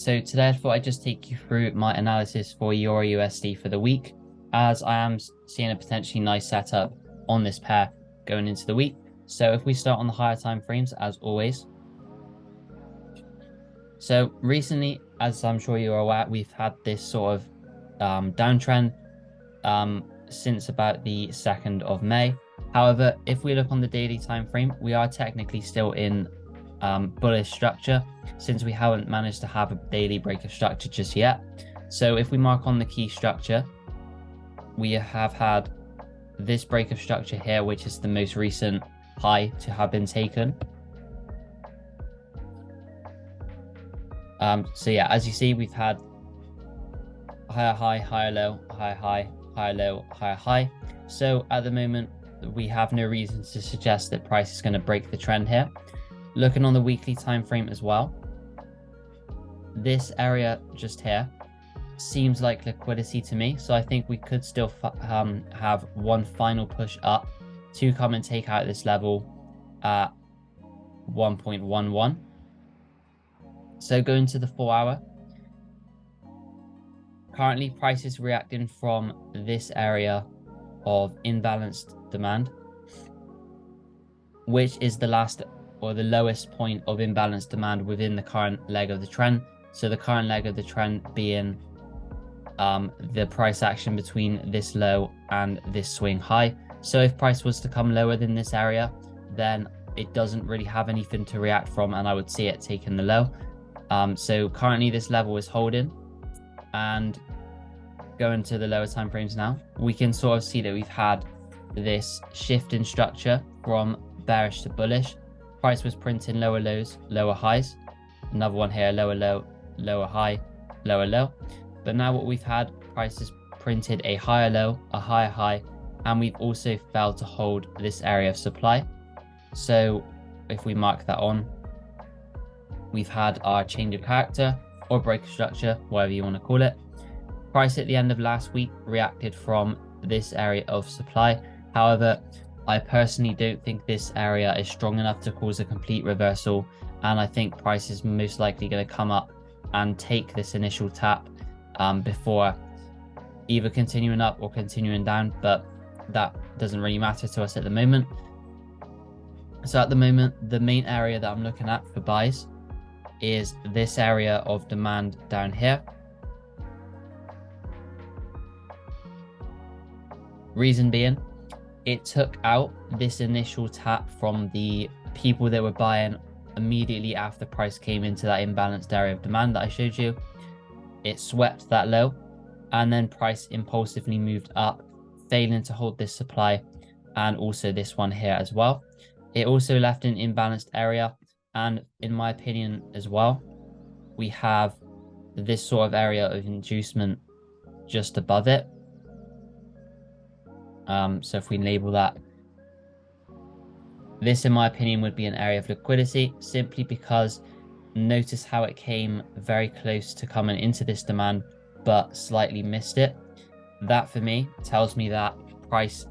So today I thought I'd just take you through my analysis for EURUSD for the week, as I am seeing a potentially nice setup on this pair going into the week. So if we start on the higher time frames, as always. So recently, as I'm sure you're aware, we've had this sort of downtrend since about the 2nd of May. However, if we look on the daily time frame, we are technically still in bullish structure, since we haven't managed to have a daily break of structure just yet. So if we mark on the key structure, we have had this break of structure here, which is the most recent high to have been taken. So yeah, as you see, we've had higher high, higher low, higher high, higher low, higher high. So at the moment, we have no reason to suggest that price is going to break the trend here. Looking on the weekly time frame as well, this area just here seems like liquidity to me. So I think we could still have one final push up to come and take out this level at 1.11. So going to the 4 hour, currently price is reacting from this area of imbalanced demand, which is the last or the lowest point of imbalanced demand within the current leg of the trend. So the current leg of the trend being the price action between this low and this swing high. So if price was to come lower than this area, then it doesn't really have anything to react from, and I would see it taking the low. So currently this level is holding, and going to the lower time frames now, we can sort of see that we've had this shift in structure from bearish to bullish. Price was printing lower lows, lower highs. Another one here, lower low, lower high, lower low. But now what we've had, price has printed a higher low, a higher high, and we've also failed to hold this area of supply. So if we mark that on, we've had our change of character or break of structure, whatever you want to call it. Price at the end of last week reacted from this area of supply. However, I personally don't think this area is strong enough to cause a complete reversal, and I think price is most likely going to come up and take this initial tap before either continuing up or continuing down, but that doesn't really matter to us at the moment. So at the moment, the main area that I'm looking at for buys is this area of demand down here. Reason being, it took out this initial tap from the people that were buying immediately after price came into that imbalanced area of demand that I showed you. It swept that low, and then price impulsively moved up, failing to hold this supply, and also this one here as well. It also left an imbalanced area, and in my opinion as well, we have this sort of area of inducement just above it. So if we label that, this in my opinion would be an area of liquidity, simply because notice how it came very close to coming into this demand but slightly missed it. That for me tells me that price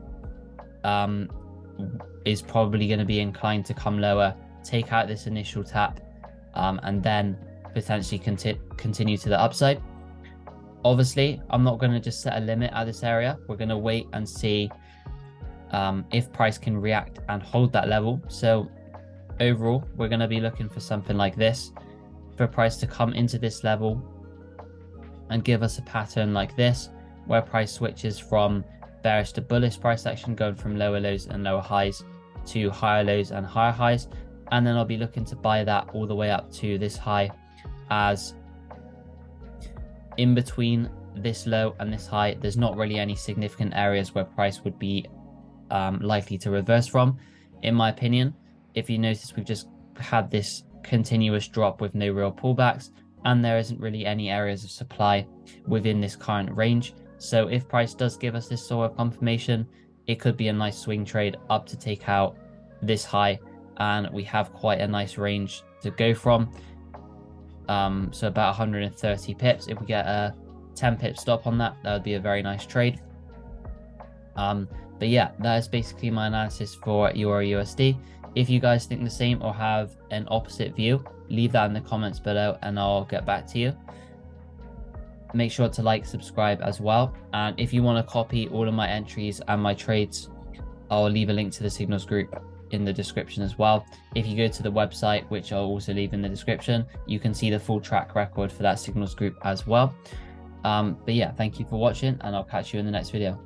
is probably going to be inclined to come lower, take out this initial tap, and then potentially continue to the upside. Obviously, I'm not going to just set a limit at this area. We're going to wait and see if price can react and hold that level. So overall, we're going to be looking for something like this, for price to come into this level and give us a pattern like this, where price switches from bearish to bullish price action, going from lower lows and lower highs to higher lows and higher highs. And then I'll be looking to buy that all the way up to this high, as in between this low and this high, there's not really any significant areas where price would be likely to reverse from, in my opinion. If you notice, we've just had this continuous drop with no real pullbacks, and there isn't really any areas of supply within this current range. So if price does give us this sort of confirmation, it could be a nice swing trade up to take out this high, and we have quite a nice range to go from. So about 130 pips. If we get a 10 pip stop on that, that would be a very nice trade. But yeah, that is basically my analysis for EURUSD. If you guys think the same or have an opposite view, leave that in the comments below and I'll get back to you. Make sure to like, subscribe as well. And if you want to copy all of my entries and my trades, I'll leave a link to the Signals group in the description as well. If you go to the website, which I'll also leave in the description, you can see the full track record for that Signals group as well. But yeah, thank you for watching and I'll catch you in the next video.